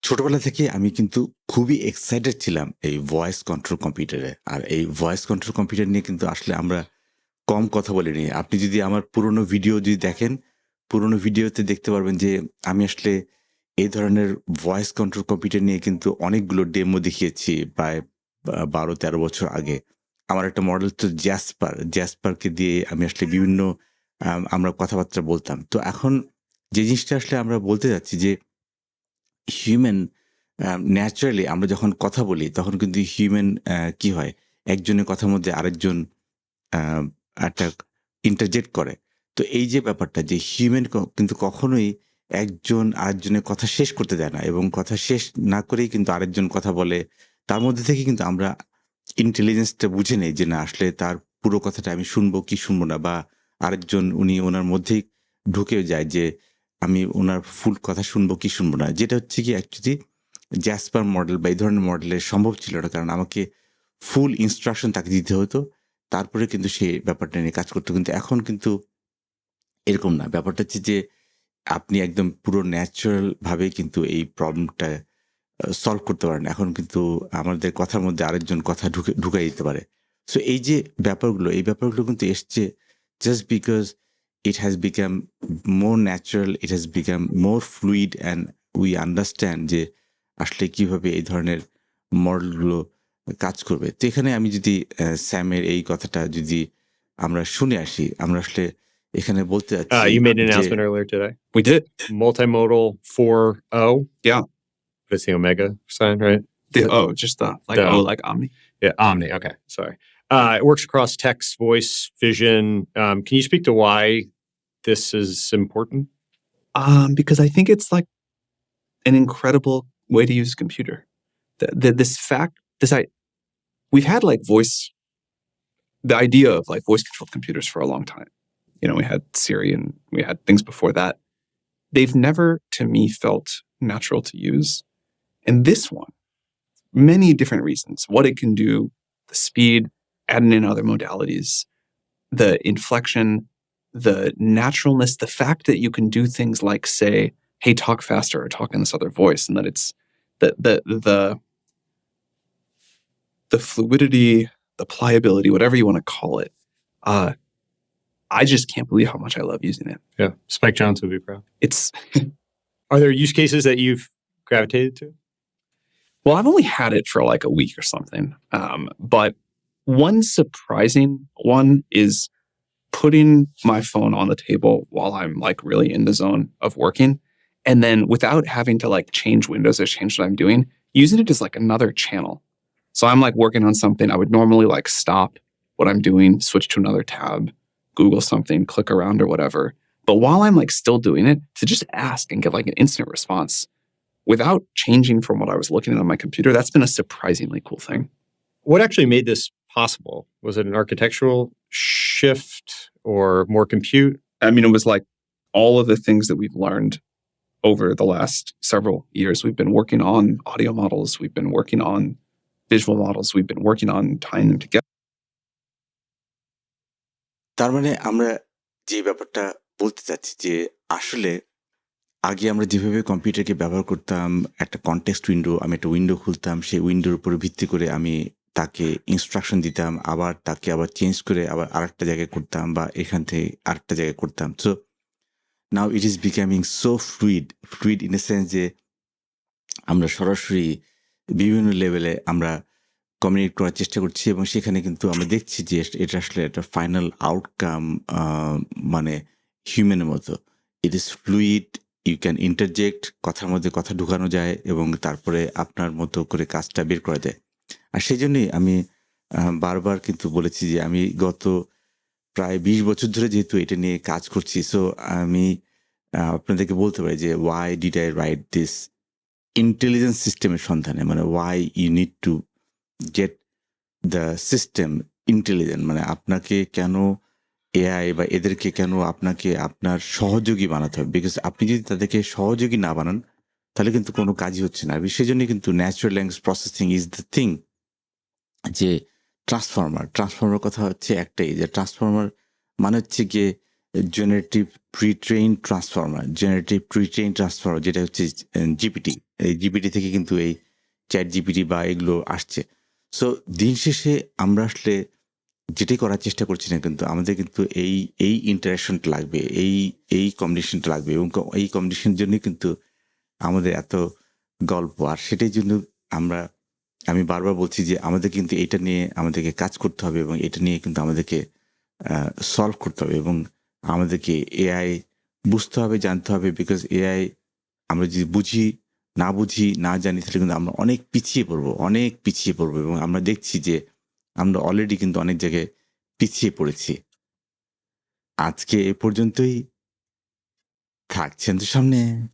ছোটবেলা থেকে আমি কিন্তু খুবই এক্সাইটেড ছিলাম এই ভয়েস কন্ট্রোল কম্পিউটারে। আর এই ভয়েস কন্ট্রোল কম্পিউটার নিয়ে কিন্তু আসলে আমরা কম কথা বলিনি। আপনি যদি আমার পুরনো ভিডিও যদি দেখেন, পুরনো ভিডিওতে দেখতে পারবেন যে আমি আসলে এই ধরনের ভয়েস কন্ট্রোল কম্পিউটার নিয়ে কিন্তু অনেকগুলো ডেমো দেখিয়েছি প্রায় ১২-১৩ বছর আগে। আমার একটা মডেল তো জ্যাসপার। জ্যাসপারকে দিয়ে আমি আসলে বিভিন্ন আমরা কথাবার্তা বলতাম। তো এখন যে জিনিসটা আসলে আমরা বলতে যাচ্ছি যে হিউম্যান ন্যাচারালি আমরা যখন কথা বলি তখন কিন্তু হিউম্যান কি হয়? একজনের কথার মধ্যে আরেকজন আ একটা ইন্টারজেক্ট করে। তো এই যে ব্যাপারটা যে হিউম্যান কিন্তু কখনোই একজন আরেকজনের কথা শেষ করতে দেয় না এবং কথা শেষ না করেই কিন্তু আরেকজন কথা বলে। তার মধ্যে থেকে কিন্তু আমরা ইন্টেলিজেন্সটা বুঝে নেই যে না আসলে তার পুরো কথাটা আমি শুনবো কি শুনবো না বা আরেকজন উনি উনার মধ্যেই ঢুকে যায় যে আমি উনার ফুল কথা শুনবো কি শুনবো না। যেটা হচ্ছে গিয়ে অ্যাকচুয়ালি Jasper মডেল বা এই ধরনের মডেলের সম্ভব ছিল না। কারণ আমাকে ফুল ইনস্ট্রাকশন তাকে দিতে হতো। তারপরে কিন্তু সে ব্যাপারটা নিয়ে কাজ করত। কিন্তু এখন কিন্তু এরকম না। ব্যাপারটা হচ্ছে যে আপনি একদম পুরো ন্যাচারাল ভাবেই কিন্তু এই প্রবলেমটা সলভ করতে পারেন। এখন কিন্তু আমাদের কথার মধ্যে আরেকজন কথা ঢুকাই দিতে পারে। সো এই যে ব্যাপারগুলো, এই ব্যাপারগুলো কিন্তু এসছে just because it has become more natural, it has become more fluid and we understand যে আসলে কিভাবে এই ধরনের মডেলগুলো কাজ করবে। তো এখানে আমি যদি স্যামের এই কথাটা যদি আমরা শুনে আসি, আমরা আসলে এখানে বলতে চাচ্ছি You made an যে announcement earlier today. We did. Multimodal 4.0. Yeah. It's the Omega sign, right? Just like The- like Omni. Yeah, Omni. Okay, sorry. It works across text, voice, vision. Can you speak to why this is important? Because I think it's like an incredible way to use a computer. We've had like the idea of like voice controlled computers for a long time. You know, we had Siri and we had things before that. They've never, to me, felt natural to use. And this one, many different reasons, what it can do, the speed, adding in other modalities, the inflection, the naturalness, the fact that you can do things like say, hey, talk faster or talk in this other voice, and that it's the fluidity, the pliability, whatever you want to call it. I just can't believe how much I love using it. Yeah, Spike Jonze would be proud. It's Are there use cases that you've gravitated to? Well, I've only had it for like a week or something. But one surprising one is putting my phone on the table while I'm like really in the zone of working. And then without having to like change windows or change what I'm doing, using it as like another channel. So I'm like working on something. I would normally like stop what I'm doing, switch to another tab, Google something, click around or whatever. But while I'm like still doing it, to just ask and get like an instant response without changing from what I was looking at on my computer, that's been a surprisingly cool thing. What actually made this possible? Was it an architectural shift or more compute? I mean, it was like all of the things that we've learned over the last several years. We've been working on audio models. We've been working on visual models. We've been working on tying them together. তার মানে আমরা যে ব্যাপারটা বলতে চাচ্ছি যে আসলে আগে আমরা যেভাবে কম্পিউটারকে ব্যবহার করতাম একটা কনটেক্সট উইন্ডো, আমি একটা উইন্ডো খুলতাম, সেই উইন্ডোর উপর ভিত্তি করে আমি তাকে ইনস্ট্রাকশন দিতাম, আবার তাকে আবার চেঞ্জ করে আবার আরেকটা জায়গায় করতাম বা এখান থেকে আরেকটা জায়গায় করতাম। So now it is becoming so fluid in a sense যে আমরা সরাসরি বিভিন্ন লেভেলে আমরা কমিউনিকেট করার চেষ্টা করছি এবং সেখানে কিন্তু আমরা দেখছি যে এটা আসলে একটা ফাইনাল আউটকাম মানে হিউম্যানের মতো। It is fluid, you can interject, কথার মধ্যে কথা ঢুকানো যায় এবং তারপরে আপনার মতো করে কাজটা বের করা যায়। আর সেই জন্যই আমি বারবার কিন্তু বলেছি যে আমি গত প্রায় ২০ বছর ধরে যেহেতু এটা নিয়ে কাজ করছি, সো আমি আপনাদেরকে বলতে পারি যে why did I write this intelligence সিস্টেমের সন্ধানে, মানে why you need to get the system intelligent, মানে আপনাকে কেন এআই বা এদেরকে কেন আপনাকে আপনার সহযোগী বানাতে হবে। বিকজ আপনি যদি তাদেরকে সহযোগী না বানান তাহলে কিন্তু কোনো কাজই হচ্ছে না। সেই জন্য কিন্তু natural language processing is the thing. যে ট্রান্সফর্মার কথা হচ্ছে একটাই, যে ট্রান্সফর্মার মানে হচ্ছে গিয়ে জেনারেটিভ প্রি-ট্রেইন ট্রান্সফর্মার যেটা হচ্ছে জিপিটি। এই জিপিটি থেকে কিন্তু এই চ্যাট জিপিটি বা এগুলো আসছে। সো দিন শেষে আমরা আসলে যেটাই করার চেষ্টা করছি না কিন্তু আমাদের কিন্তু এই ইন্টারাকশনটা লাগবে, এই কম্বিনেশনটা লাগবে এবং এই কম্বিনেশনের জন্যই কিন্তু আমাদের এত গল্প। আর সেটাই জন্য আমি বারবার বলছি যে আমাদের কিন্তু এটা নিয়ে আমাদেরকে কাজ করতে হবে এবং এটা নিয়ে কিন্তু আমাদেরকে সলভ করতে হবে এবং আমাদেরকে এআই বুঝতে হবে, জানতে হবে। বিকজ এআই আমরা যদি বুঝি, না জানি তাহলে কিন্তু আমরা অনেক পিছিয়ে পড়বো এবং আমরা দেখছি যে আমরা অলরেডি কিন্তু অনেক জায়গায় পিছিয়ে পড়েছি। আজকে এ পর্যন্তই। থাকছেন তো সামনে।